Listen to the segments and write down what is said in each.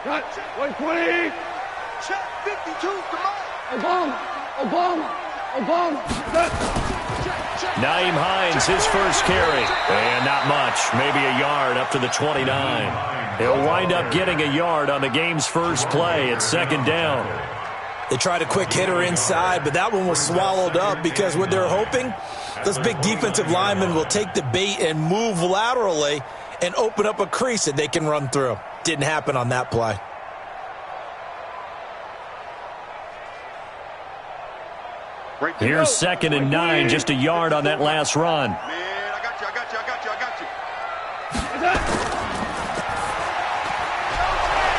Got 120. Check 52. Come on. Obama. Naeem Hines, his first carry. And not much. Maybe a yard up to the 29. He'll wind up getting a yard on the game's first play. It's second down. They tried a quick hitter inside, but that one was swallowed up because what they're hoping, those big defensive linemen will take the bait and move laterally and open up a crease that they can run through. Didn't happen on that play. Here's second and 9, just a yard on that last run. Man, I got you.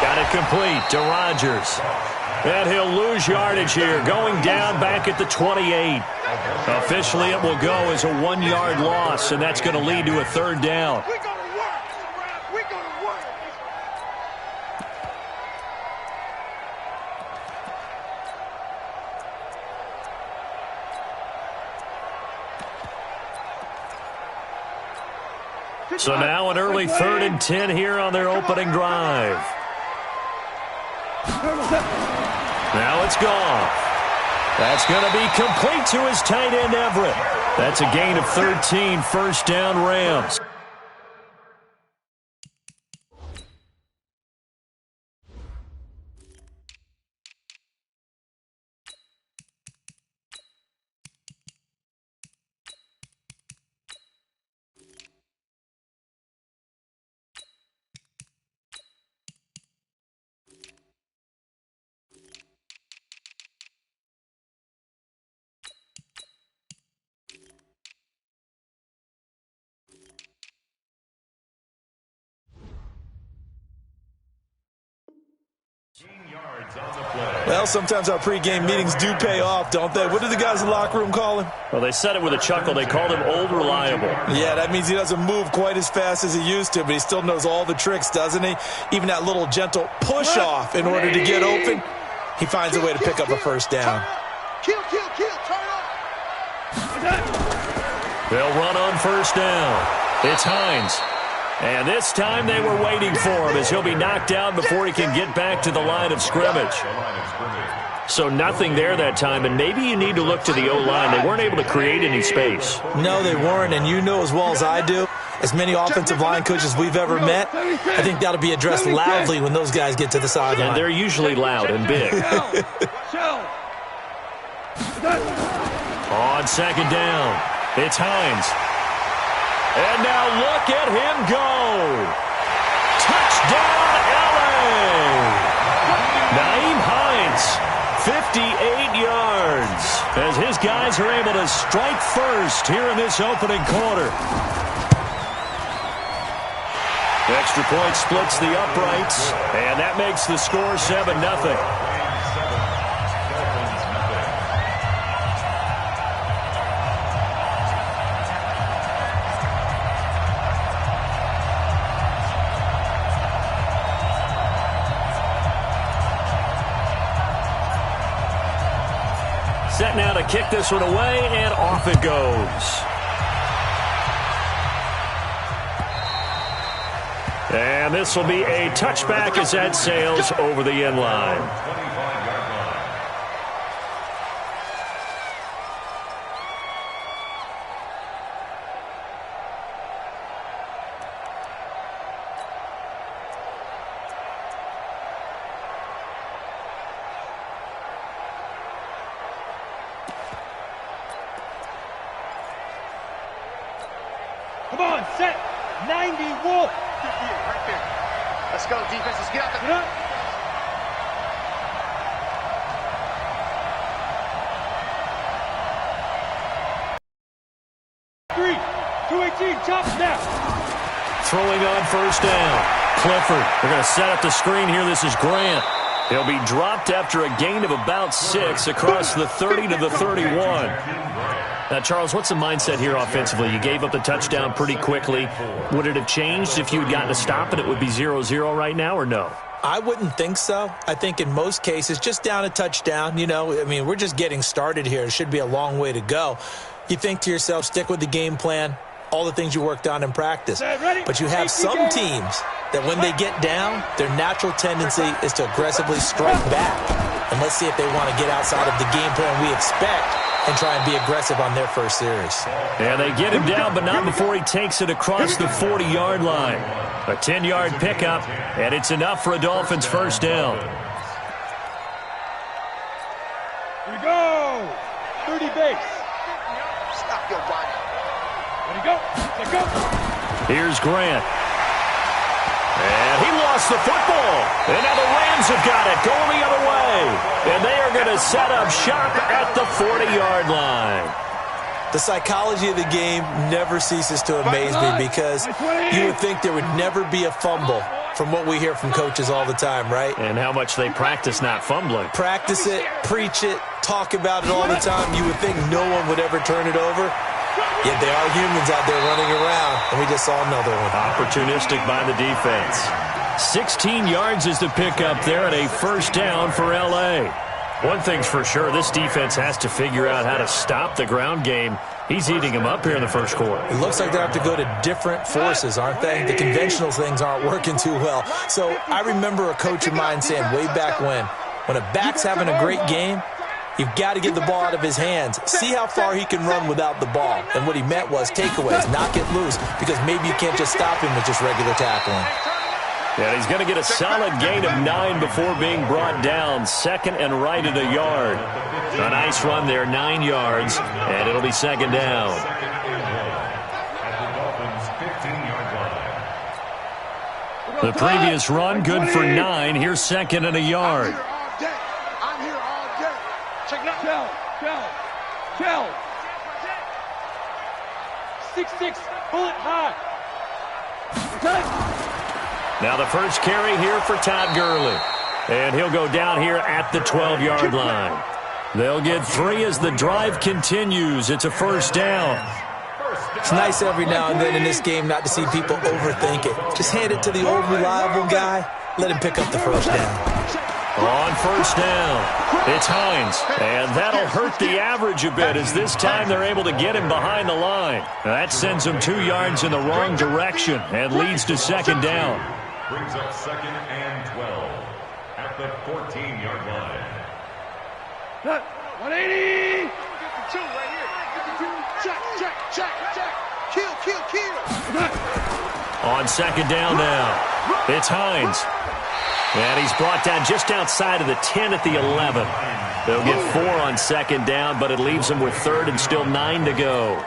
Got it complete to Rodgers. And he'll lose yardage here, going down back at the 28. Officially, it will go as a 1-yard loss, and that's going to lead to a third down. We're going to work. So now an early 3rd and 10 here on their opening drive. Now it's gone. That's going to be complete to his tight end, Everett. That's a gain of 13, first down Rams. Well, sometimes our pregame meetings do pay off, don't they? What do the guys in the locker room call him? Well, they said it with a chuckle. They called him Old Reliable. Yeah, that means he doesn't move quite as fast as he used to, but he still knows all the tricks, doesn't he? Even that little gentle push-off in order to get open, he finds a way to pick up a first down. Kill, turn on. They'll run on first down. It's Hines. And this time they were waiting for him as he'll be knocked down before he can get back to the line of scrimmage. So nothing there that time, and maybe you need to look to the O-line. They weren't able to create any space. No, they weren't, and you know as well as I do, as many offensive line coaches we've ever met, I think that'll be addressed loudly when those guys get to the sideline. And they're usually loud and big. On second down, it's Hines. And now look at him go. Touchdown, L.A. Naeem Hines, 58 yards, as his guys are able to strike first here in this opening quarter. Extra point splits the uprights, and that makes the score 7-0. Set now to kick this one away, and off it goes. And this will be a touchback as that sails over the end line. Come on, set. 90 wolf. Right there. Let's go, defense. Let's get out the... Get up. Three, 218, chop now. Throwing on first down. Clifford. They're going to set up the screen here. This is Grant. He'll be dropped after a gain of about 6 across the 30 to the 31. Now, Charles, what's the mindset here offensively? You gave up the touchdown pretty quickly. Would it have changed if you had gotten a stop and it would be 0-0 right now, or no? I wouldn't think so. I think in most cases, just down a touchdown, you know, I mean, we're just getting started here. It should be a long way to go. You think to yourself, stick with the game plan, all the things you worked on in practice. But you have some teams that when they get down, their natural tendency is to aggressively strike back. And let's see if they want to get outside of the game plan we expect and try and be aggressive on their first series. Yeah, they get him down, but not before he takes it across the 40-yard line. A 10-yard pickup, and it's enough for a Dolphins first down. Here we go. 30 base. Stop your body. Ready, go. Let go. Here's Grant. And he lost the football. And now the Rams have got it, going the other way. And they are going to set up shop at the 40-yard line. The psychology of the game never ceases to amaze me because you would think there would never be a fumble from what we hear from coaches all the time, right? And how much they practice not fumbling. Practice it, preach it, talk about it all the time. You would think no one would ever turn it over. Yet they are humans out there running around, and we just saw another one. Opportunistic by the defense. 16 yards is the pickup there at a first down for L.A. One thing's for sure, this defense has to figure out how to stop the ground game. He's eating them up here in the first quarter. It looks like they have to go to different forces, aren't they? The conventional things aren't working too well. So I remember a coach of mine saying way back when a back's having a great game, you've got to get the ball out of his hands. See how far he can run without the ball. And what he meant was takeaways, not get loose, because maybe you can't just stop him with just regular tackling. And he's going to get a solid gain of 9 before being brought down. Second and right at a yard. A nice run there, 9 yards, and it'll be second down. The previous run, good for 9. Here's second and a yard. I'm here all day. Check it out. Shell. 6'6", bullet high. Now the first carry here for Todd Gurley. And he'll go down here at the 12-yard line. They'll get 3 as the drive continues. It's a first down. It's nice every now and then in this game not to see people overthink it. Just hand it to the old reliable guy. Let him pick up the first down. On first down, it's Hines. And that'll hurt the average a bit as this time they're able to get him behind the line. That sends him 2 yards in the wrong direction and leads to second down. Brings up second and 12 at the 14-yard line. 180. 52 right here. 52. Check. Kill. On second down now, it's Hines. And he's brought down just outside of the 10 at the 11. They'll get 4 on second down, but it leaves them with third and still 9 to go.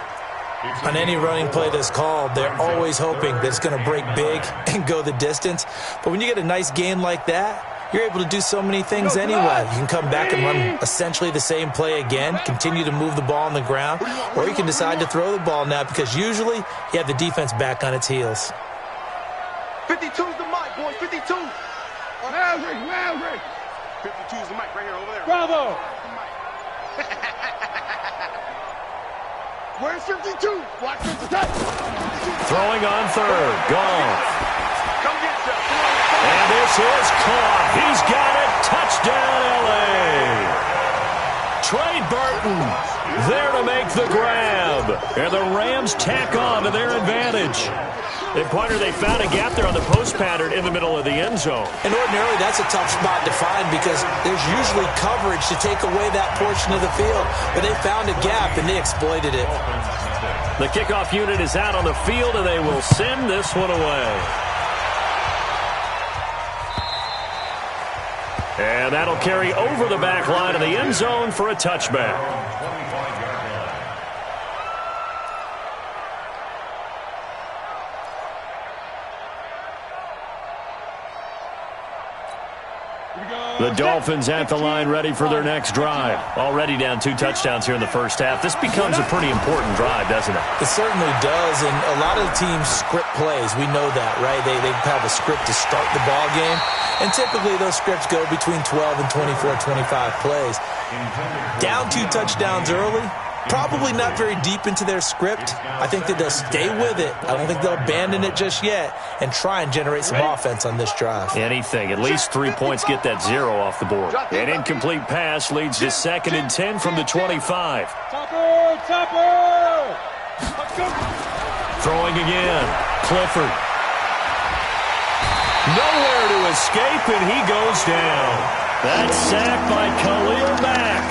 On any running play that's called, they're always hoping that it's going to break big and go the distance. But when you get a nice gain like that, you're able to do so many things anyway. You can come back and run essentially the same play again, continue to move the ball on the ground, or you can decide to throw the ball now because usually you have the defense back on its heels. 52's the mic, boys. 52. Maverick. 52's the mic right here over there. Bravo. Where's 52? Watch 52. Throwing on third, Goff. Come get some. And this is caught. He's got it. Touchdown, L.A. Trey Burton there to make the grab. And the Rams tack on to their advantage. And, partner, they found a gap there on the post pattern in the middle of the end zone. And ordinarily, that's a tough spot to find because there's usually coverage to take away that portion of the field. But they found a gap, and they exploited it. The kickoff unit is out on the field, and they will send this one away. And that'll carry over the back line of the end zone for a touchback. The Dolphins at the line ready for their next drive. Already down 2 touchdowns here in the first half. This becomes a pretty important drive, doesn't it? It certainly does, and a lot of the teams script plays. We know that, right? They have a script to start the ball game, and typically those scripts go between 12 and 24, 25 plays. Down 2 touchdowns early, probably not very deep into their script. I think that they'll stay with it. I don't think they'll abandon it just yet and try and generate some offense on this drive. Anything. At least 3 points get that 0 off the board. An incomplete pass leads to second and 10 from the 25. Topper. Throwing again. Clifford. Nowhere to escape, and he goes down. That sack by Khalil Mack.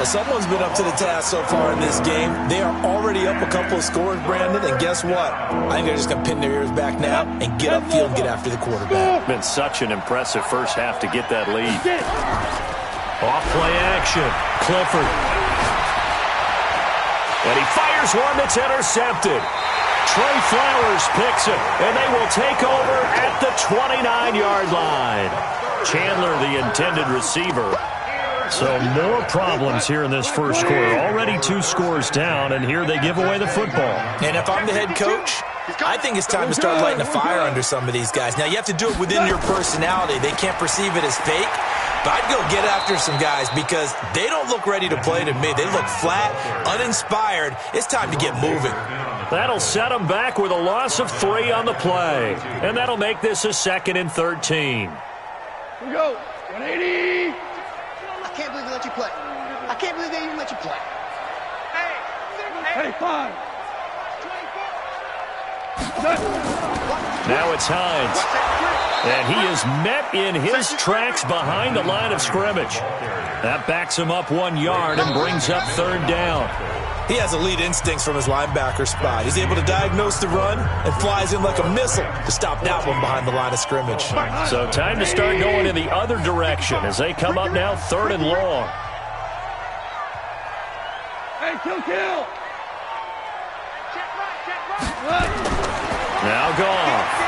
Well, someone's been up to the task so far in this game. They are already up a couple of scores, Brandon, and guess what? I think they're just going to pin their ears back now and get upfield and get after the quarterback. Been such an impressive first half to get that lead. Off-play action. Clifford. And he fires one that's intercepted. Trey Flowers picks it, and they will take over at the 29-yard line. Chandler, the intended receiver. So more problems here in this first quarter. Already 2 scores down, and here they give away the football. And if I'm the head coach, I think it's time to start lighting a fire under some of these guys. Now, you have to do it within your personality. They can't perceive it as fake. But I'd go get after some guys because they don't look ready to play to me. They look flat, uninspired. It's time to get moving. That'll set them back with a loss of 3 on the play. And that'll make this a 2nd and 13. Here we go. 180. I can't believe they let you play. I can't believe they even let you play. Hey, 5. Now it's Hines. And he is met in his tracks behind the line of scrimmage. That backs him up 1 yard and brings up 3rd down. He has elite instincts from his linebacker spot. He's able to diagnose the run and flies in like a missile to stop that one behind the line of scrimmage. So time to start going in the other direction as they come up now 3rd and long. Hey, kill. Now Goff.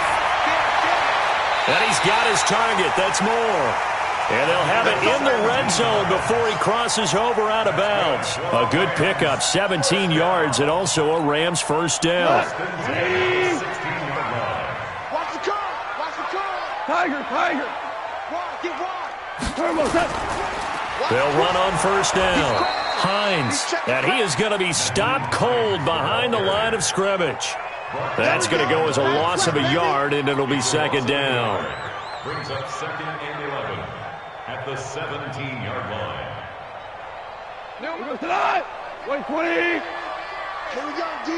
And he's got his target. That's more. And they'll have it in the red zone before he crosses over out of bounds. A good pickup, 17 yards, and also a Rams first down. Watch the curl. Tiger. Get wide. Turbo set. They'll run on first down. Hines, and he is going to be stopped cold behind the line of scrimmage. That's going to go as a loss of a yard, and it'll be 2nd down. Brings up 2nd and 11 at the 17-yard line. We're going tonight. 120. Here we go, D.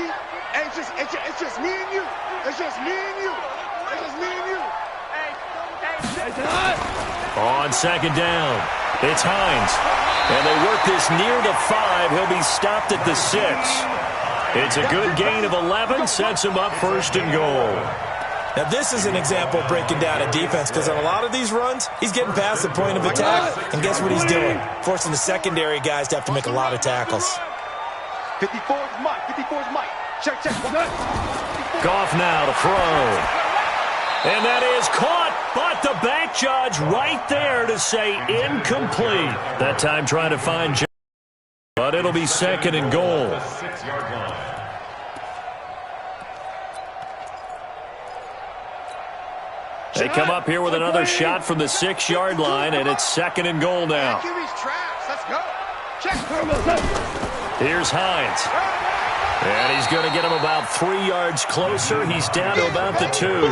Hey, it's just me and you. It's just me and you. Hey, tonight. On 2nd down, it's Hines. And they work this near the 5. He'll be stopped at the 6. It's a good gain of 11, sets him up 1st and goal. Now, this is an example of breaking down a defense because on a lot of these runs, he's getting past the point of attack, and guess what he's doing? Forcing the secondary guys to have to make a lot of tackles. 54 is Mike. Check. Goff now to throw. And that is caught, but the back judge right there to say incomplete. That time trying to find Jones, but it'll be 2nd and goal. 6-yard line. They come up here with another shot from the 6-yard line, and it's 2nd and goal now. QB's traps. Let's go. Check. Here's Hines. And he's going to get him about 3 yards closer. He's down to about the 2.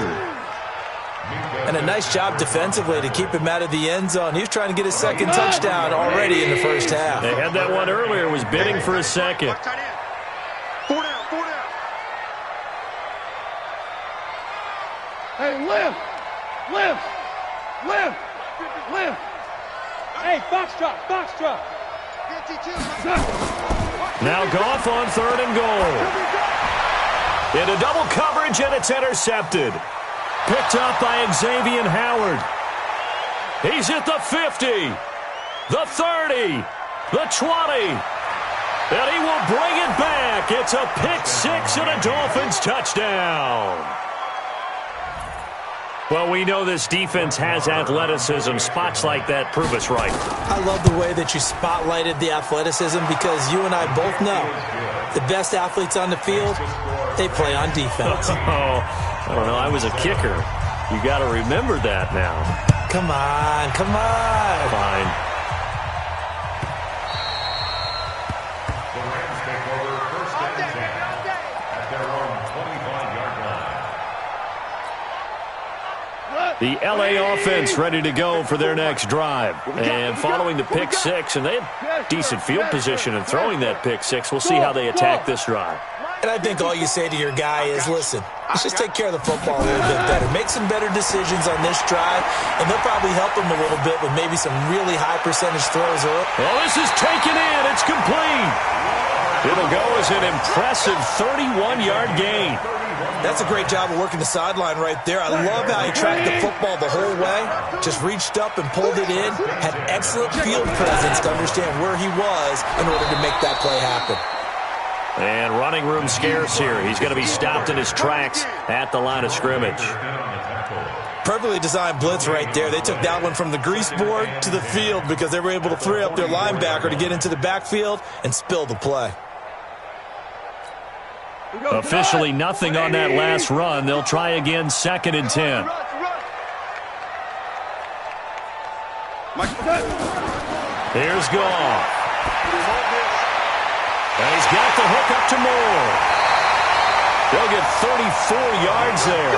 And a nice job defensively to keep him out of the end zone. He was trying to get his 2nd touchdown already in the first half. They had that one earlier, was bidding for a 2nd. 4 down. Hey, lift. Hey, box drop. 52. Now Goff on 3rd and goal. Into double coverage, and it's intercepted. Picked up by Xavier Howard. He's at the 50, the 30, the 20. And he will bring it back. It's a pick 6 and a Dolphins touchdown. Well, we know this defense has athleticism. Spots like that prove us right. I love the way that you spotlighted the athleticism because you and I both know the best athletes on the field, they play on defense. Oh, I don't know. I was a kicker. You got to remember that now. Come on. Fine. The Rams take over 1st and 10 at their own 25-yard line. The LA offense ready to go for their next drive. And following the pick 6, and they had decent field position in throwing that pick 6. We'll see how they attack this drive. And I think all you say to your guy is, listen, let's just take care of the football a little bit better. Make some better decisions on this drive, and they'll probably help him a little bit with maybe some really high percentage throws. Well, this is taken in. It's complete. It'll go as an impressive 31-yard gain. That's a great job of working the sideline right there. I love how he tracked the football the whole way, just reached up and pulled it in, had excellent field presence to understand where he was in order to make that play happen. And running room scarce here. He's going to be stopped in his tracks at the line of scrimmage. Perfectly designed blitz right there. They took that one from the grease board to the field because they were able to free up their linebacker to get into the backfield and spill the play. Officially nothing on that last run. They'll try again, 2nd and 10. Here's Goff. And he's got the hook up to Moore. They'll get 34 yards there.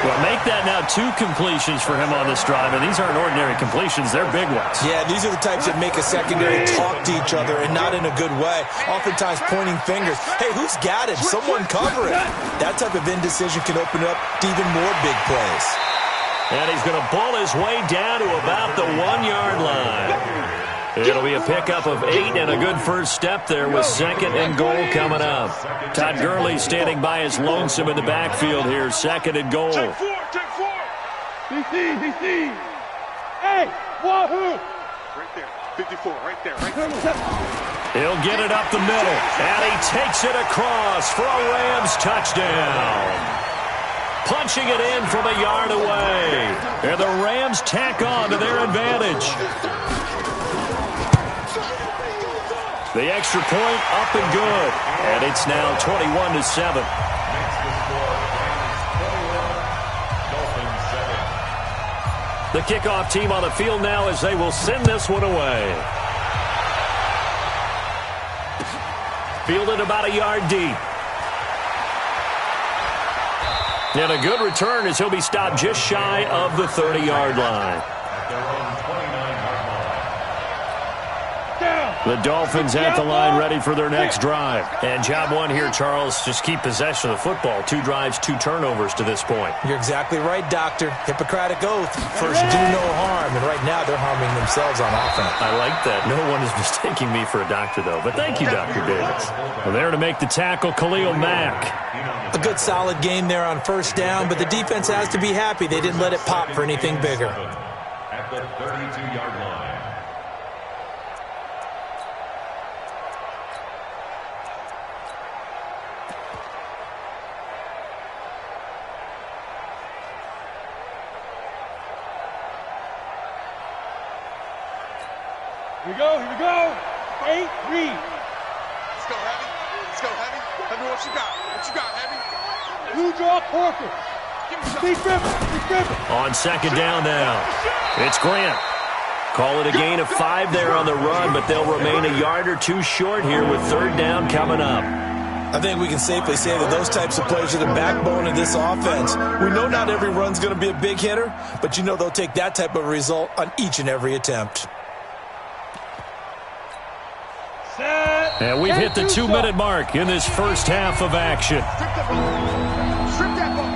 Well, make that now 2 completions for him on this drive, and these aren't ordinary completions. They're big ones. Yeah, these are the types that make a secondary talk to each other, and not in a good way. Oftentimes pointing fingers. Hey, who's got it? Someone cover it. That type of indecision can open up to even more big plays. And he's going to bull his way down to about the 1-yard line. It'll be a pickup of 8 and a good first step there with 2nd and goal coming up. Todd Gurley standing by his lonesome in the backfield here. 2nd and goal. Take 4. DC. Hey, wahoo! Right there. 54, right there. He'll get it up the middle, and he takes it across for a Rams touchdown. Punching it in from a yard away. And the Rams tack on to their advantage. The extra point up and good. And it's now 21-7. The kickoff team on the field now as they will send this one away. Fielded about a yard deep. And a good return as he'll be stopped just shy of the 30-yard line. The Dolphins at the line ready for their next drive. And job one here, Charles, just keep possession of the football. 2 drives, 2 turnovers to this point. You're exactly right, Doctor. Hippocratic oath. First, do no harm. And right now, they're harming themselves on offense. I like that. No one is mistaking me for a doctor, though. But thank you, Dr. Davis. Well, there to make the tackle, Khalil Mack. A good, solid game there on first down, but the defense has to be happy they didn't let it pop for anything bigger. At the 32-yard line. Here we go. 8, read. Let's go, Heavy. Heavy, what you got, Heavy? You draw Corker. Be driven. On 2nd down now. It's Grant. Call it a gain of 5 there on the run, but they'll remain a yard or 2 short here with 3rd down coming up. I think we can safely say that those types of plays are the backbone of this offense. We know not every run's going to be a big hitter, but you know they'll take that type of result on each and every attempt. And we've hit the 2-minute mark in this first half of action. Strip that ball.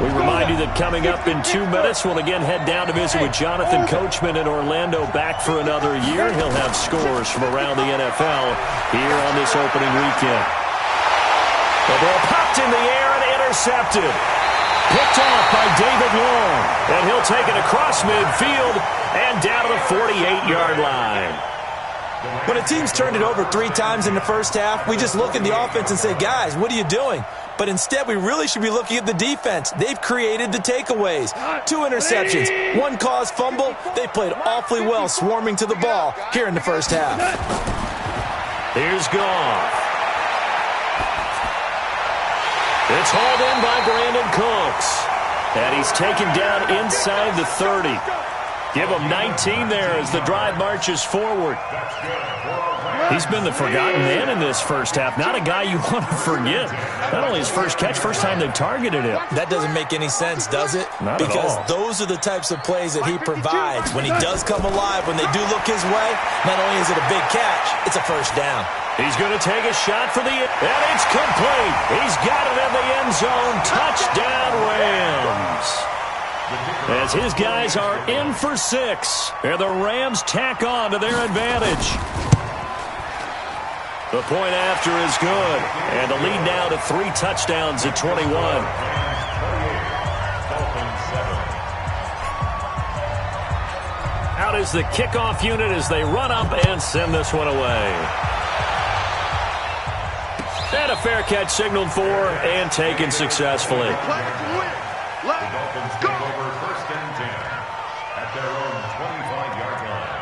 We remind you that coming up in 2 minutes, we'll again head down to visit with Jonathan Coachman in Orlando, back for another year. He'll have scores from around the NFL here on this opening weekend. The ball popped in the air and intercepted. Picked off by David Long, and he'll take it across midfield and down to the 48-yard line. When a team's turned it over 3 times in the first half, we just look at the offense and say, guys, what are you doing? But instead, we really should be looking at the defense. They've created the takeaways. 2 interceptions, 1 caused fumble. They played awfully well swarming to the ball here in the first half. Here's Goff. It's hauled in by Brandon Cooks. And he's taken down inside the 30. Give him 19 there as the drive marches forward. He's been the forgotten man in this first half. Not a guy you want to forget. Not only his first catch, first time they targeted him. That doesn't make any sense, does it? Not at all. Because those are the types of plays that he provides. When he does come alive, when they do look his way, not only is it a big catch, it's a first down. He's going to take a shot for and it's complete. He's got it in the end zone. Touchdown, Rams. As his guys are in for 6. And the Rams tack on to their advantage. The point after is good. And the lead now to 3 touchdowns at 21. Out is the kickoff unit as they run up and send this one away. And a fair catch signaled for and taken successfully. Dolphins take over 1st and 10 at their own 25-yard line.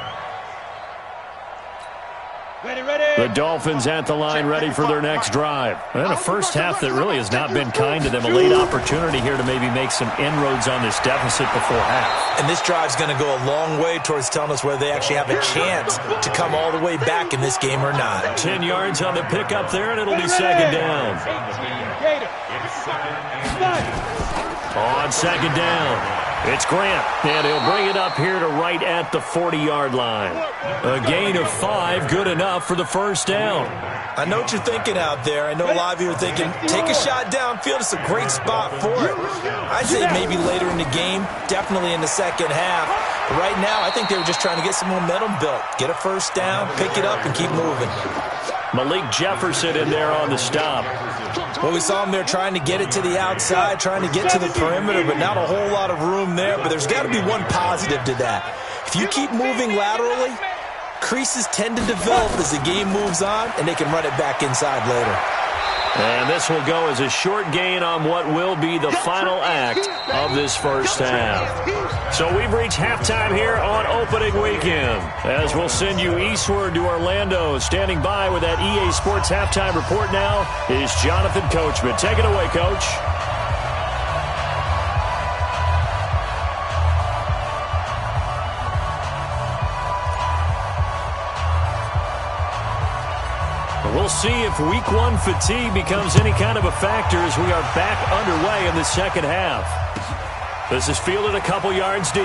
The Dolphins at the line ready for their next drive. And a first half that really has not been kind to them. A late opportunity here to maybe make some inroads on this deficit before half. And this drive's going to go a long way towards telling us whether they actually have a chance to come all the way back in this game or not. 10 yards on the pickup there, and it'll be second down. On second down, it's Grant, and he'll bring it up here to right at the 40-yard line. A gain of 5, good enough for the first down. I know what you're thinking out there. I know a lot of you are thinking, take a shot downfield. It's a great spot for it. I'd say maybe later in the game, definitely in the second half. But right now, I think they were just trying to get some momentum built. Get a first down, pick it up, and keep moving. Malik Jefferson in there on the stop. Well, we saw him there trying to get it to the outside, trying to get to the perimeter, but not a whole lot of room there. But there's got to be one positive to that. If you keep moving laterally, creases tend to develop as the game moves on, and they can run it back inside later. And this will go as a short gain on what will be the final act of this first half. So we've reached halftime here on opening weekend. As we'll send you eastward to Orlando. Standing by with that EA Sports halftime report now is Jonathan Coachman. Take it away, Coach. We'll see if week 1 fatigue becomes any kind of a factor as we are back underway in the second half. This is fielded a couple yards deep.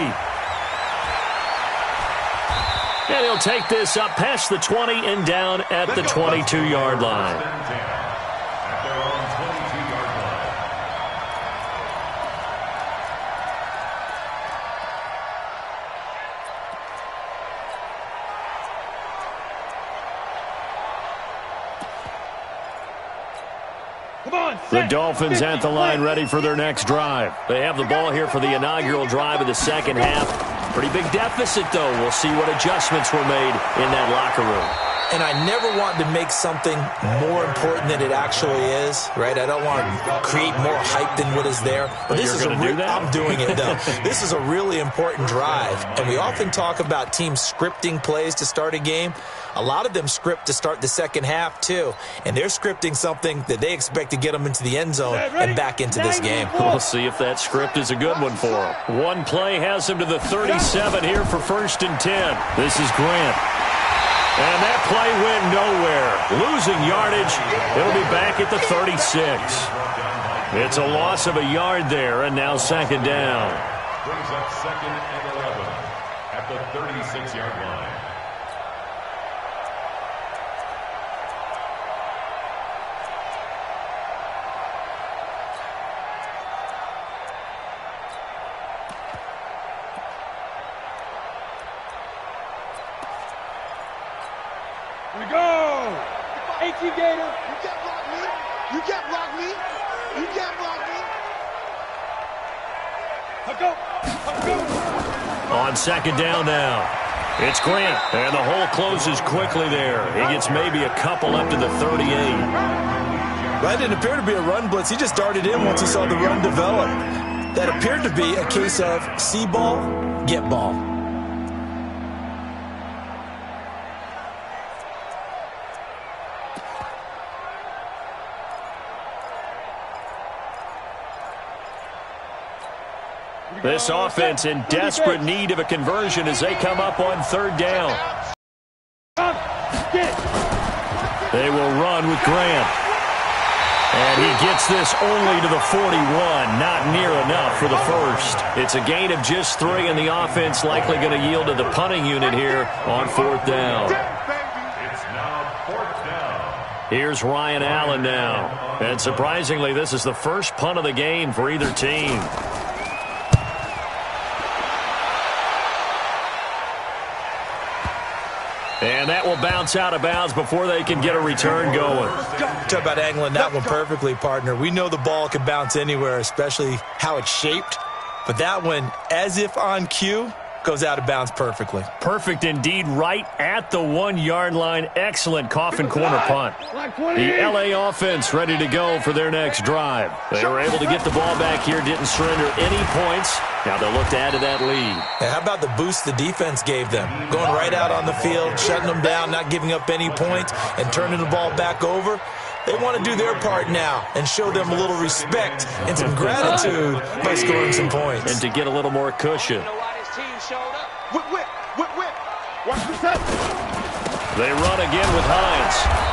And he'll take this up past the 20 and down at the 22-yard line. At their own 22-yard line. The Dolphins at the line ready for their next drive. They have the ball here for the inaugural drive of the second half. Pretty big deficit, though. We'll see what adjustments were made in that locker room. And I never want to make something more important than it actually is, right? I don't want to create more hype than what is there. But this is I'm doing it, though. This is a really important drive. And we often talk about teams scripting plays to start a game. A lot of them script to start the second half, too. And they're scripting something that they expect to get them into the end zone and back into this game. We'll see if that script is a good one for them. One play has them to the 37 here for 1st and 10. This is Grant. And that play went nowhere. Losing yardage. It'll be back at the 36. It's a loss of a yard there, and now second down. Brings up 2nd and 11 at the 36-yard line. Here we go! AT Gator! You can't block me! You can't block me! You can't block me! Let's go! Let's go! On second down now. It's Grant, and the hole closes quickly there. He gets maybe a couple up to the 38. That didn't appear to be a run blitz. He just darted in once he saw the run develop. That appeared to be a case of see ball, get ball. Here we This offense in desperate need of a conversion as they come up on third down. They will run with Grant. And he gets this only to the 41, not near enough for the first. It's a gain of just 3, and the offense likely going to yield to the punting unit here on fourth down. It's now fourth down. Here's Ryan Allen now. And surprisingly, this is the first punt of the game for either team. And that will bounce out of bounds before they can get a return going. Talk about angling that one perfectly, partner. We know the ball can bounce anywhere, especially how it's shaped. But that one, as if on cue, goes out of bounds perfectly. Perfect indeed, right at the 1-yard line. Excellent coffin corner punt. The LA offense ready to go for their next drive. They were able to get the ball back here, didn't surrender any points. Now they'll look to add to that lead. And how about the boost the defense gave them? Going right out on the field, shutting them down, not giving up any points, and turning the ball back over. They want to do their part now and show them a little respect and some gratitude by scoring some points. And to get a little more cushion. Whip, whip, whip, whip. Watch the set. They run again with Hines.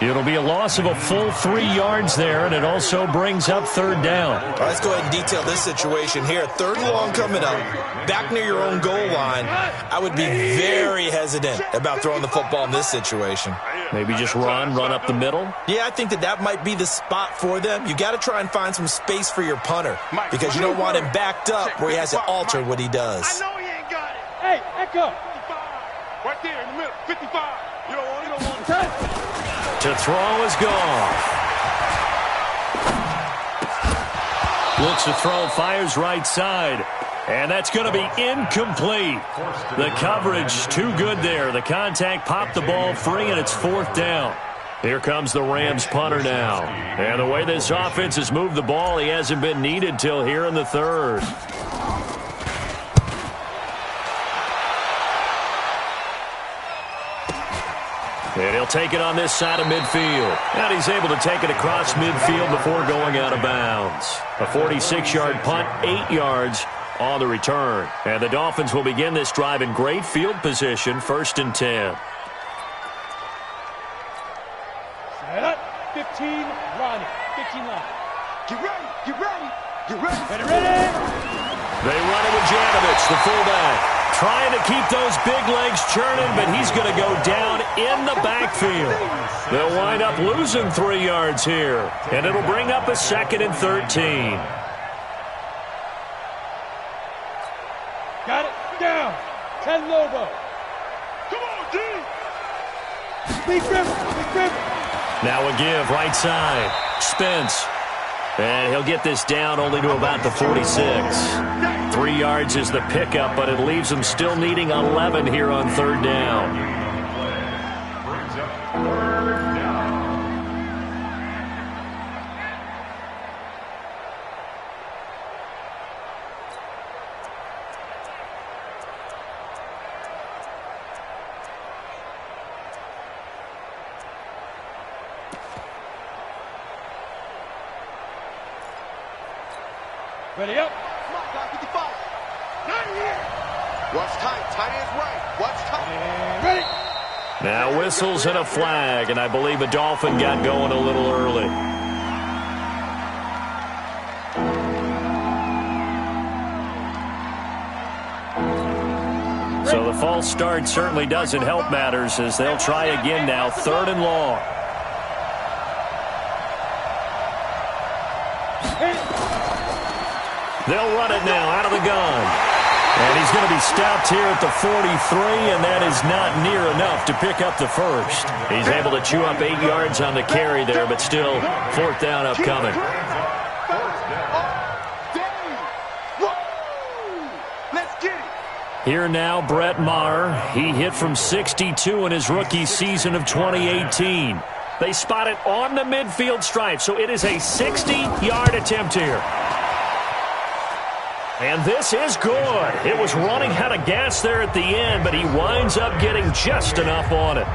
It'll be a loss of a full 3 yards there, and it also brings up third down. All right, let's go ahead and detail this situation here. Third and long coming up, back near your own goal line. I would be very hesitant about throwing the football in this situation. Maybe just run up the middle. Yeah, I think that might be the spot for them. You got to try and find some space for your punter because you don't want him backed up where he has to alter what he does. I know he ain't got it. Hey, Echo. 55. Right there in the middle. 55. You don't want it. To throw is gone. Looks to throw, fires right side. And that's going to be incomplete. The coverage too good there. The contact popped the ball free, and it's fourth down. Here comes the Rams punter now. And the way this offense has moved the ball, he hasn't been needed till here in the third. And he'll take it on this side of midfield. And he's able to take it across midfield before going out of bounds. A 46-yard punt, 8 yards on the return. And the Dolphins will begin this drive in great field position, 1st and 10. Set up. 15, Ronnie. 15 line. Get ready. Get ready. Get ready. Ready, ready. They run it with Janovich, the fullback. Trying to keep those big legs churning, but he's going to go down in the backfield. They'll wind up losing 3 yards here, and it'll bring up a 2nd and 13. Got it. Down. 10 Lobo. Come on, D. Big River. Big River. Now a give, right side. Spence. And he'll get this down only to about the 46. 3 yards is the pickup, but it leaves them still needing 11 here on third down. Brings up third down. Ready up. Come on, guys. 55. Not here. Watch tight. Tight ends right. Watch tight. And ready. Now whistles and a flag, and I believe a Dolphin got going a little early. So the false start certainly doesn't help matters as they'll try again now, 3rd and long. They'll run it now out of the gun. And he's going to be stopped here at the 43, and that is not near enough to pick up the first. He's able to chew up 8 yards on the carry there, but still, 4th down upcoming. Let's get it. Here now, Brett Maher. He hit from 62 in his rookie season of 2018. They spot it on the midfield stripe, so it is a 60-yard attempt here. And this is good. It was running out of gas there at the end, but he winds up getting just enough on it.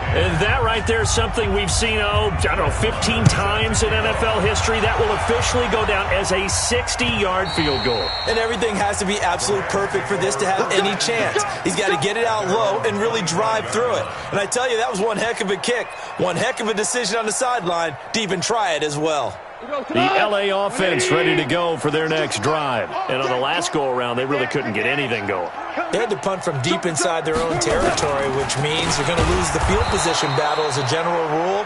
And that right there is something we've seen, 15 times in NFL history. That will officially go down as a 60-yard field goal. And everything has to be absolutely perfect for this to have any chance. He's got to get it out low and really drive through it. And I tell you, that was one heck of a kick. One heck of a decision on the sideline to even try it as well. The LA offense ready to go for their next drive. And on the last go-around, they really couldn't get anything going. They had to punt from deep inside their own territory, which means you're going to lose the field position battle as a general rule.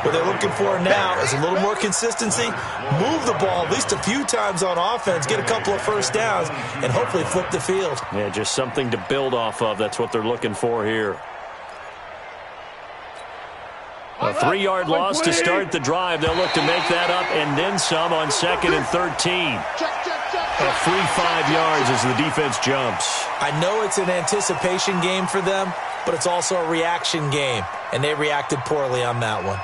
What they're looking for now is a little more consistency, move the ball at least a few times on offense, get a couple of first downs, and hopefully flip the field. Yeah, just something to build off of. That's what they're looking for here. A 3-yard loss to start the drive. They'll look to make that up and then some on 2nd and 13. A free 5 yards as the defense jumps. I know it's an anticipation game for them, but it's also a reaction game, and they reacted poorly on that one.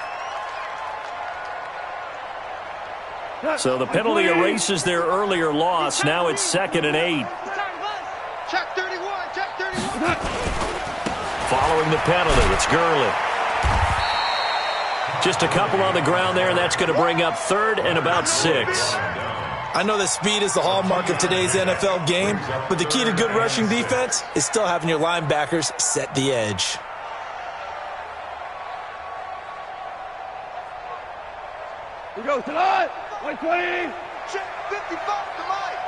So the penalty erases their earlier loss. Now it's 2nd and 8. Check 31, check 31. Following the penalty, it's Gurley. Just a couple on the ground there, and that's going to bring up 3rd and about 6. I know that speed is the hallmark of today's NFL game, but the key to good rushing defense is still having your linebackers set the edge. We go tonight. 120. Check 55 to Mike.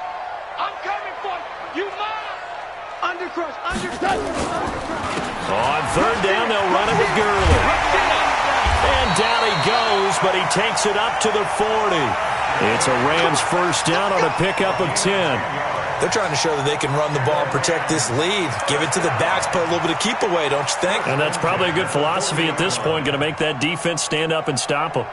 I'm coming for you. You mine. Undercrush, undercrush. On 3rd down, they'll run it with Gurley. And down he goes, but he takes it up to the 40. It's a Rams first down on a pickup of 10. They're trying to show that they can run the ball and protect this lead. Give it to the backs, put a little bit of keep away, don't you think? And that's probably a good philosophy at this point, going to make that defense stand up and stop them.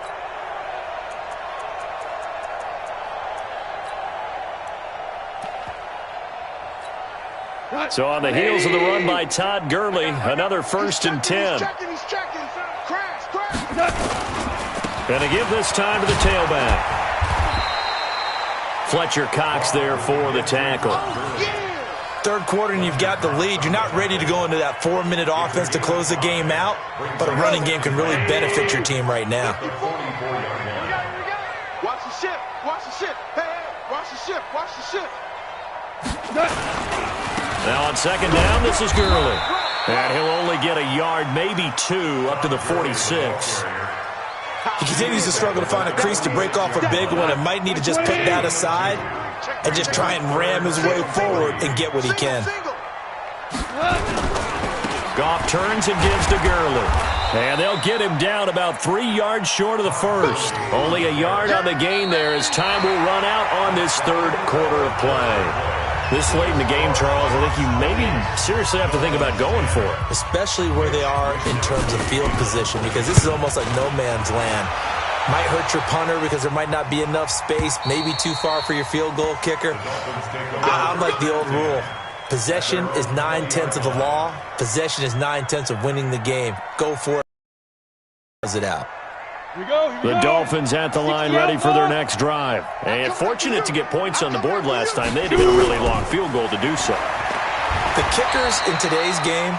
So on the heels of the run by Todd Gurley, another 1st and 10. He's checking. Crash. And to give this time to the tailback. Fletcher Cox there for the tackle. Third quarter and you've got the lead. You're not ready to go into that 4-minute offense to close the game out, but a running game can really benefit your team right now. Watch the ship. Watch the ship. Hey, watch the ship. Watch the ship. Now on 2nd down, this is Gurley. And he'll only get a yard, maybe 2, up to the 46. He continues to struggle to find a crease to break off a big one and might need to just put that aside and just try and ram his way forward and get what he can. Goff turns and gives to Gurley. And they'll get him down about 3 yards short of the 1st. Only a yard on the gain there as time will run out on this 3rd quarter of play. This late in the game, Charles, I think you maybe seriously have to think about going for it. Especially where they are in terms of field position, because this is almost like no man's land. Might hurt your punter because there might not be enough space, maybe too far for your field goal kicker. I'm like the old rule. Possession is 9/10 of the law. Possession is 9/10 of winning the game. Go for it. Close it out. The Dolphins at the line ready for their next drive. And fortunate to get points on the board last time. They had to get a really long field goal to do so. The kickers in today's game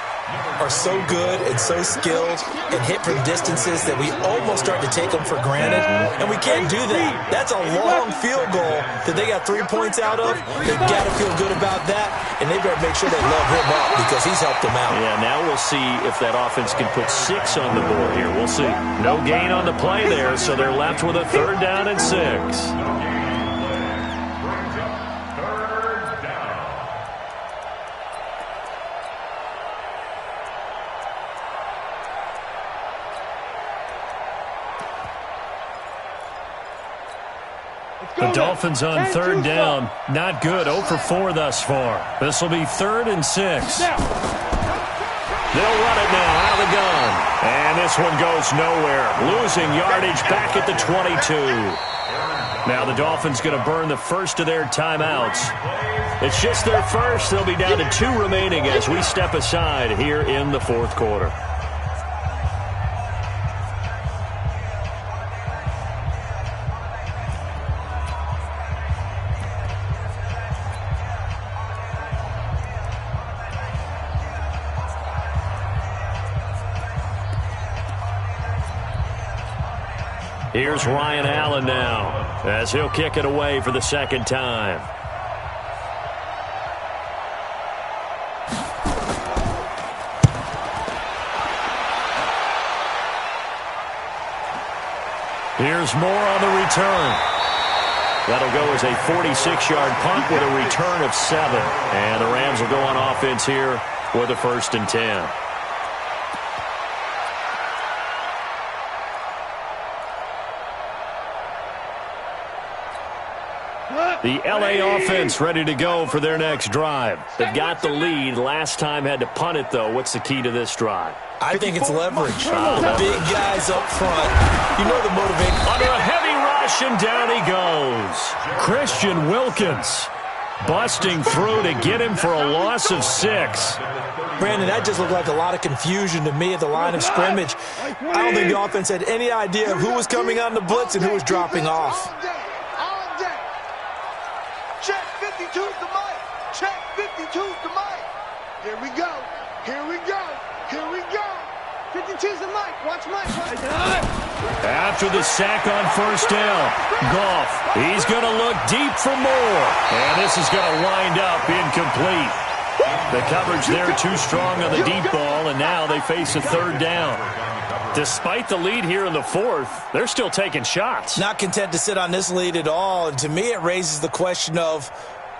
are so good and so skilled and hit from distances that we almost start to take them for granted, and we can't do that. That's a long field goal that they got 3 points out of. They've got to feel good about that, and they better make sure they love him up because he's helped them out. Yeah, now we'll see if that offense can put 6 on the board here. We'll see. No gain on the play there, so they're left with a 3rd down and 6. The Dolphins on 3rd down. Not good. 0 for 4 thus far. This will be 3rd and 6. They'll run it now out of the gun. And this one goes nowhere. Losing yardage back at the 22. Now the Dolphins going to burn the first of their timeouts. It's just their first. They'll be down to 2 remaining as we step aside here in the 4th quarter. Here's Ryan Allen now as he'll kick it away for the second time. Here's Moore on the return. That'll go as a 46-yard punt with a return of 7. And the Rams will go on offense here with a 1st and 10. The LA offense ready to go for their next drive. They've got the lead. Last time had to punt it, though. What's the key to this drive? I think it's leverage. The big guys up front. You know the motivation. Under a heavy rush, and down he goes. Christian Wilkins busting through to get him for a loss of 6. Brandon, that just looked like a lot of confusion to me at the line of scrimmage. I don't think the offense had any idea of who was coming on the blitz and who was dropping off. Check 52's the mic. Check 52's the mic. Here we go. Here we go. Here we go. 52's the mic. Watch Mike. After the sack on 1st down, Goff, he's going to look deep for more. And this is going to wind up incomplete. The coverage there too strong on the deep ball, and now they face a 3rd down. Despite the lead here in the 4th, they're still taking shots. Not content to sit on this lead at all. And to me, it raises the question of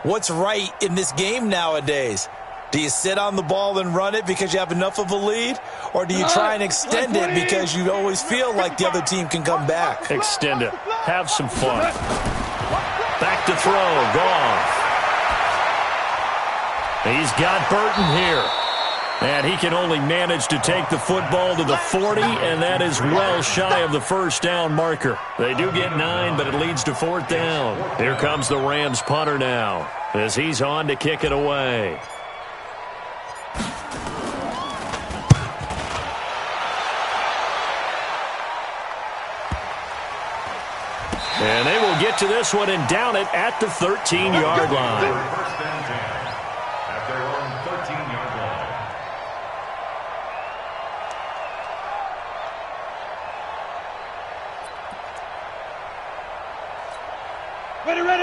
what's right in this game nowadays. Do you sit on the ball and run it because you have enough of a lead? Or do you try and extend it because you always feel like the other team can come back? Extend it. Have some fun. Back to throw. Goff. He's got Burton here. And he can only manage to take the football to the 40, and that is well shy of the 1st down marker. They do get 9, but it leads to 4th down. Here comes the Rams punter now as he's on to kick it away. And they will get to this one and down it at the 13-yard line. First and 10 at their own 13-yard line.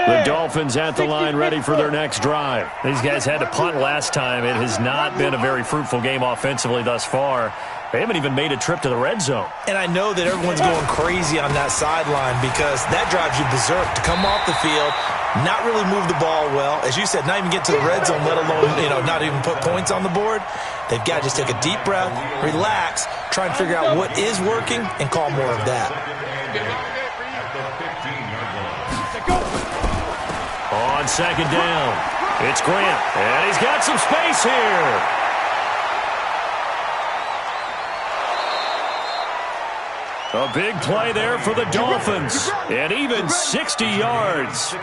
The Dolphins at the line ready for their next drive. These guys had to punt last time. It has not been a very fruitful game offensively thus far. They haven't even made a trip to the red zone. And I know that everyone's going crazy on that sideline because that drives you berserk to come off the field, not really move the ball well. As you said, not even get to the red zone, let alone, not even put points on the board. They've got to just take a deep breath, relax, try and figure out what is working, and call more of that. On 2nd down, it's Grant, and he's got some space here. A big play there for the Dolphins, and even 60 yards.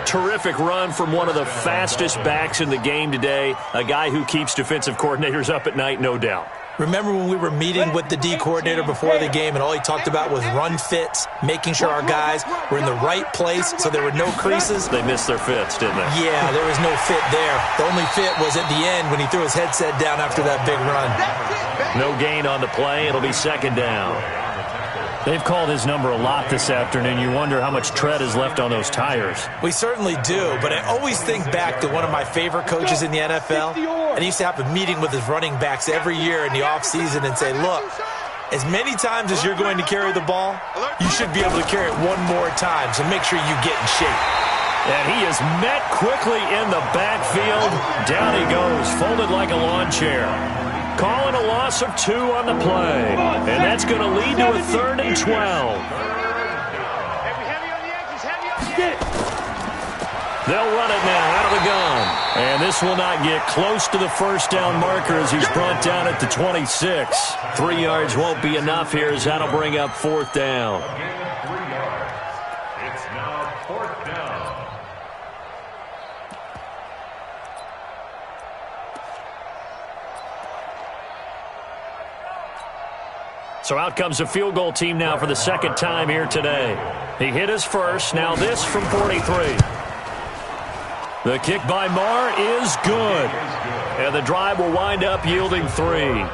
Terrific run from one of the fastest backs in the game today, a guy who keeps defensive coordinators up at night, no doubt. Remember when we were meeting with the D coordinator before the game and all he talked about was run fits, making sure our guys were in the right place so there were no creases? They missed their fits, didn't they? Yeah, there was no fit there. The only fit was at the end when he threw his headset down after that big run. No gain on the play. It'll be 2nd down. They've called his number a lot this afternoon. You wonder how much tread is left on those tires. We certainly do, but I always think back to one of my favorite coaches in the NFL, and he used to have a meeting with his running backs every year in the offseason and say, look, as many times as you're going to carry the ball, you should be able to carry it one more time, so make sure you get in shape. And he is met quickly in the backfield. Down he goes, folded like a lawn chair. Calling a loss of 2 on the play. And that's going to lead to a 3rd and 12. They'll run it now out of the gun. And this will not get close to the 1st down marker as he's brought down at the 26. 3 yards won't be enough here as that'll bring up 4th down. It's now 4th down. So out comes the field goal team now for the 2nd time here today. He hit his first. Now this from 43. The kick by Marr is good. And the drive will wind up yielding 3.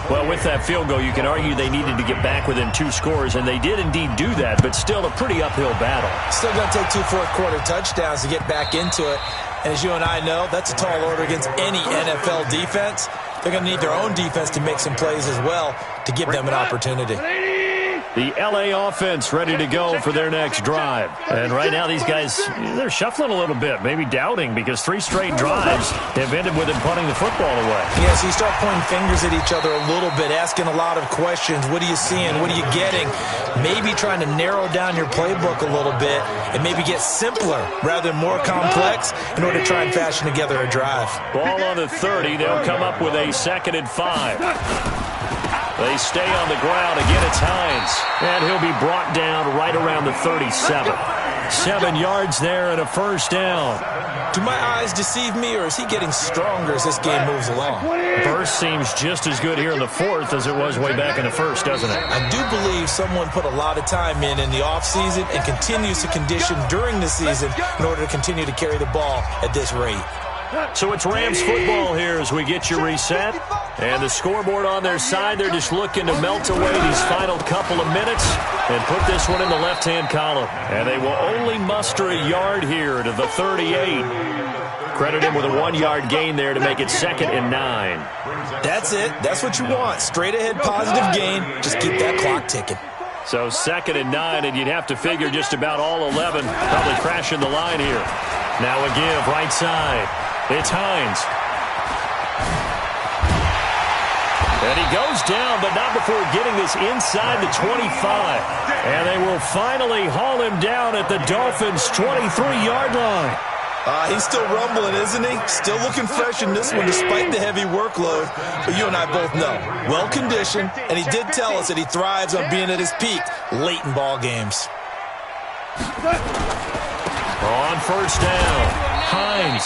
Well, with that field goal, you can argue they needed to get back within 2 scores, and they did indeed do that, but still a pretty uphill battle. Still going to take 2 fourth-quarter touchdowns to get back into it. And as you and I know, that's a tall order against any NFL defense. They're going to need their own defense to make some plays as well to give them an opportunity. The LA offense ready to go for their next drive. And right now these guys, they're shuffling a little bit, maybe doubting, because 3 straight drives have ended with them punting the football away. Yeah, so you start pointing fingers at each other a little bit, asking a lot of questions. What are you seeing? What are you getting? Maybe trying to narrow down your playbook a little bit and maybe get simpler rather than more complex in order to try and fashion together a drive. Ball on the 30. They'll come up with a 2nd and 5. They stay on the ground. Again, it's Hines. And he'll be brought down right around the 37. 7 yards there and a first down. Do my eyes deceive me, or is he getting stronger as this game moves along? Burst seems just as good here in the 4th as it was way back in the 1st, doesn't it? I do believe someone put a lot of time in the offseason and continues to condition during the season in order to continue to carry the ball at this rate. So it's Rams football here as we get you reset. And the scoreboard on their side, they're just looking to melt away these final couple of minutes and put this one in the left-hand column. And they will only muster a yard here to the 38. Credit him with a 1-yard gain there to make it 2nd and 9. That's it. That's what you want. Straight ahead positive gain. Just keep that clock ticking. So 2nd and 9, and you'd have to figure just about all 11 probably crashing the line here. Now a give right side. It's Hines. And he goes down, but not before getting this inside the 25. And they will finally haul him down at the Dolphins' 23-yard line. He's still rumbling, isn't he? Still looking fresh in this one despite the heavy workload. But you and I both know, well-conditioned, and he did tell us that he thrives on being at his peak late in ball games. On first down, Hines.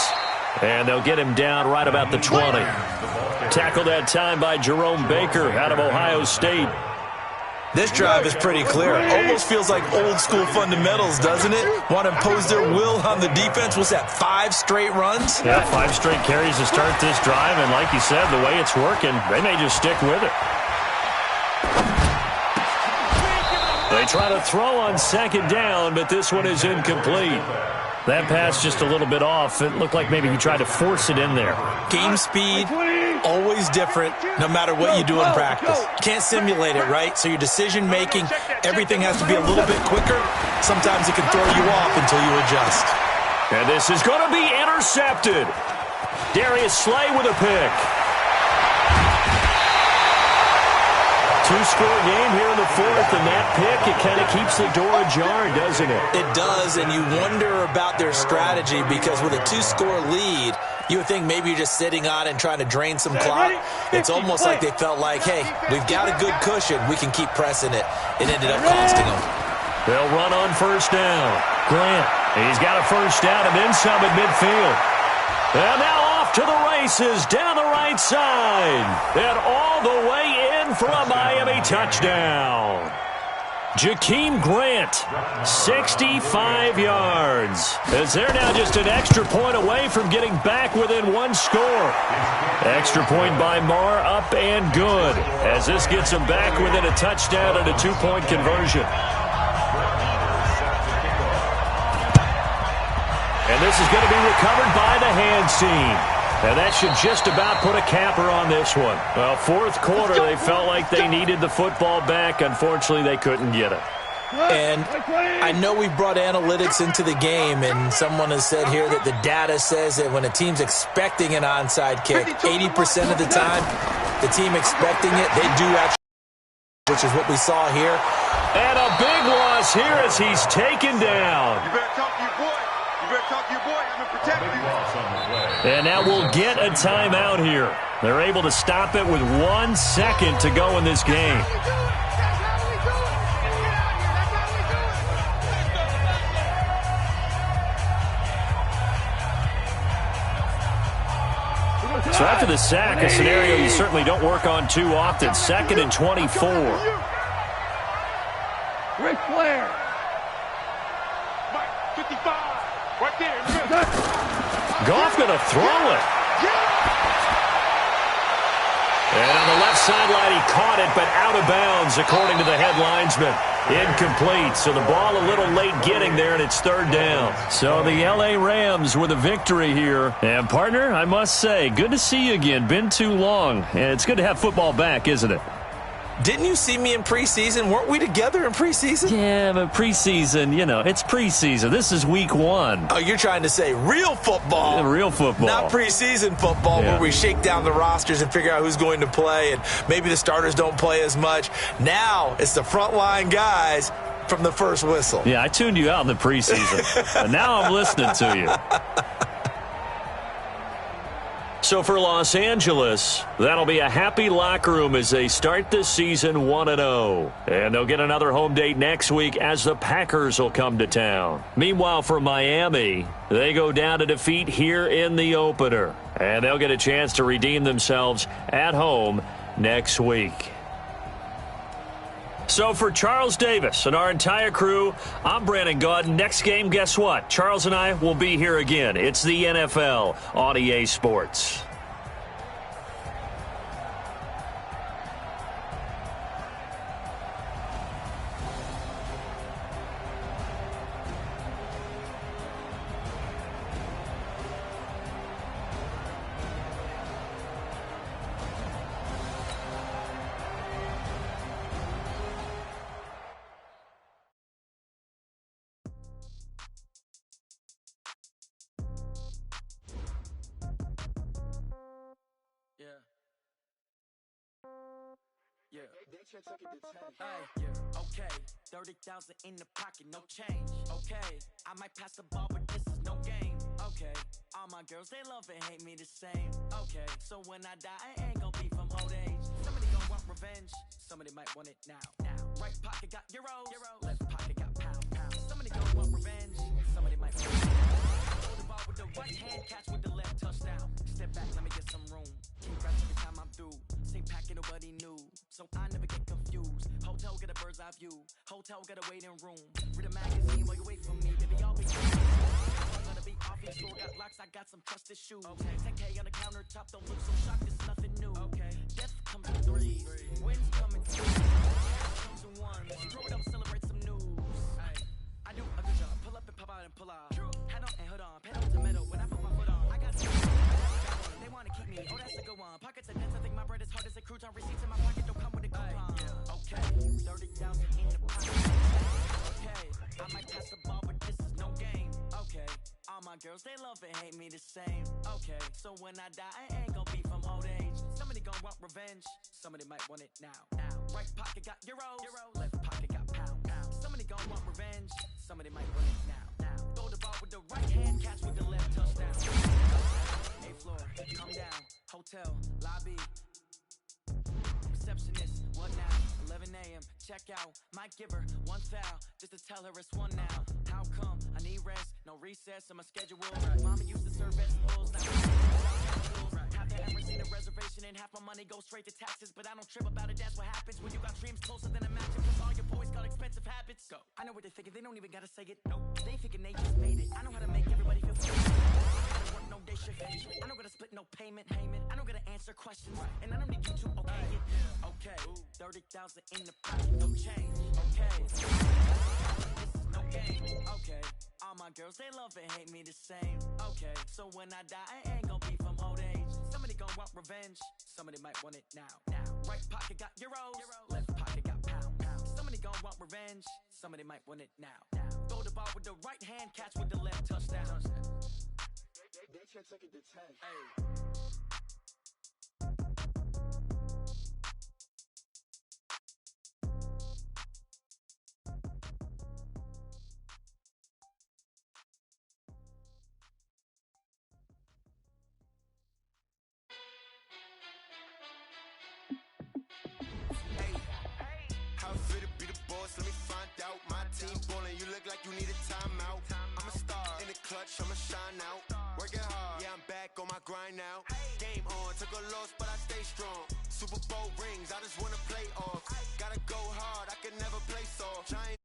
And they'll get him down right about the 20. Tackled that time by Jerome Baker out of Ohio State. This drive is pretty clear. Almost feels like old-school fundamentals, doesn't it? Want to impose their will on the defense. What's that, 5 straight runs? Yeah, 5 straight carries to start this drive. And like you said, the way it's working, they may just stick with it. They try to throw on 2nd down, but this one is incomplete. That pass just a little bit off. It looked like maybe he tried to force it in there. Game speed, always different, no matter what you do in practice. Can't simulate it, right? So your decision-making, everything has to be a little bit quicker. Sometimes it can throw you off until you adjust. And this is going to be intercepted. Darius Slay with a pick. 2-score game here in the 4th, and that pick, it kind of keeps the door ajar, doesn't it? It does, and you wonder about their strategy because with a 2-score lead, you would think maybe you're just sitting on and trying to drain some clock. It's almost like they felt like, hey, we've got a good cushion. We can keep pressing it. It ended up costing them. They'll run on first down. Grant, he's got a first down and then some at midfield. And now off to the races down the right side. And all the way in for a Miami touchdown. Jakeem Grant, 65 yards. As they're now just an extra point away from getting back within 1 score. Extra point by Marr, up and good. As this gets them back within a touchdown and a 2-point conversion. And this is going to be recovered by the hands team. And that should just about put a capper on this one. Well, 4th quarter, they felt like they needed the football back. Unfortunately, they couldn't get it. And I know we brought analytics into the game, and someone has said here that the data says that when a team's expecting an onside kick, 80% of the time, the team expecting it, they do actually, which is what we saw here. And a big loss here as he's taken down. You better talk to your boy. You better talk to your boy. I've been protecting you. And now we'll get a timeout here. They're able to stop it with 1 second to go in this game. So after the sack, a scenario you certainly don't work on too often. 2nd and 24. Ric Flair. Mike, 55. Right there. Goff going to throw it. And on the left sideline. He caught it, but out of bounds, according to the head linesman. Incomplete, so the ball a little late getting there, and it's third down. So the L.A. Rams with a victory here. And, partner, I must say, good to see you again. Been too long. And it's good to have football back, isn't it? Didn't you see me in preseason? Weren't we together in preseason? Yeah, but preseason, it's preseason. This is week 1. Oh, you're trying to say real football. Yeah, real football. Not preseason football where we shake down the rosters and figure out who's going to play, and maybe the starters don't play as much. Now it's the frontline guys from the first whistle. Yeah, I tuned you out in the preseason. And now I'm listening to you. So for Los Angeles, that'll be a happy locker room as they start this season 1-0. And they'll get another home date next week as the Packers will come to town. Meanwhile, for Miami, they go down to defeat here in the opener. And they'll get a chance to redeem themselves at home next week. So for Charles Davis and our entire crew, I'm Brandon Gaudin. Next game, guess what? Charles and I will be here again. It's the NFL on EA Sports. Okay, 30,000 in the pocket, no change. Okay, I might pass the ball, but this is no game. Okay, all my girls, they love and hate me the same. Okay, so when I die, I ain't gon' be from old age. Somebody gon' want revenge, somebody might want it now. Right pocket got euros, left pocket got pound. Somebody gon' want revenge, somebody might want it now. Throw the ball with the right hand, catch with the left, touchdown. Step back, let me get some room. Keep right every time I'm through. Same packet, nobody knew, so I never get confused. Hotel get a bird's eye view. Hotel got a waiting room. Read a magazine while you wait for me. Baby, I'll be I'm gonna be off your store. Got locks, I got some trusted shoes. Okay, 10K on the countertop. Don't look so shocked, it's nothing new. Okay, death comes in threes. Wins come in twos. Comes in ones. Throw it up, celebrate some news. I do a good job. Pull up and pop out and pull out. Head on and hood on. Pedal to metal. When I put my foot on, I got some. They wanna keep me. Oh, that's a good one. Pockets and dents. I think my bread is hard as a crouton. Receipts in my pocket don't come with a coupon. Okay, 30,000 in the pocket. Okay, I might pass the ball, but this is no game. Okay, all my girls, they love and hate me the same. Okay, so when I die, I ain't gon' be from old age. Somebody gon' want revenge, somebody might want it now. Right pocket got euros, left pocket got pound. Somebody gon' want revenge, somebody might want it now. Throw the ball with the right hand, catch with the left, touchdown. 8th floor, come down, hotel, lobby. Receptionist, what now? 11 a.m. Check out. Might give her one foul just to tell her it's one now. How come? I need rest, no recess on my schedule. Mama used to serve vegetables. Now have they ever seen a reservation and half my money goes straight to taxes? But I don't trip about it. That's what happens when you got dreams closer than a matching. Plus all your boys got expensive habits. Go. I know what they're thinking. They don't even gotta say it. Nope. They thinking they just made it. I know how to make everybody feel free. Work no day shift. I don't gotta split no payment. I don't gotta answer questions, and I don't need you to okay it. Okay, 30,000 in the pocket, no change. Okay, this is no game. Okay, all my girls, they love and hate me the same. Okay, so when I die, I ain't gon' be from old age. Somebody gon' want revenge, somebody might want it now. Right pocket got euros, left pocket got pound. Somebody gon' want revenge, somebody might want it now. Throw the ball with the right hand, catch with the left, touchdown. They can't take it to 10. How it feel to be the boss? Let me find out. My team ballin', you look like you need a timeout. I'm a star in the clutch, I'ma shine out. Working hard, yeah, I'm back on my grind now. Game on, took a loss, but I stay strong. Super Bowl rings, I just wanna play off. Gotta go hard, I can never play soft. Giant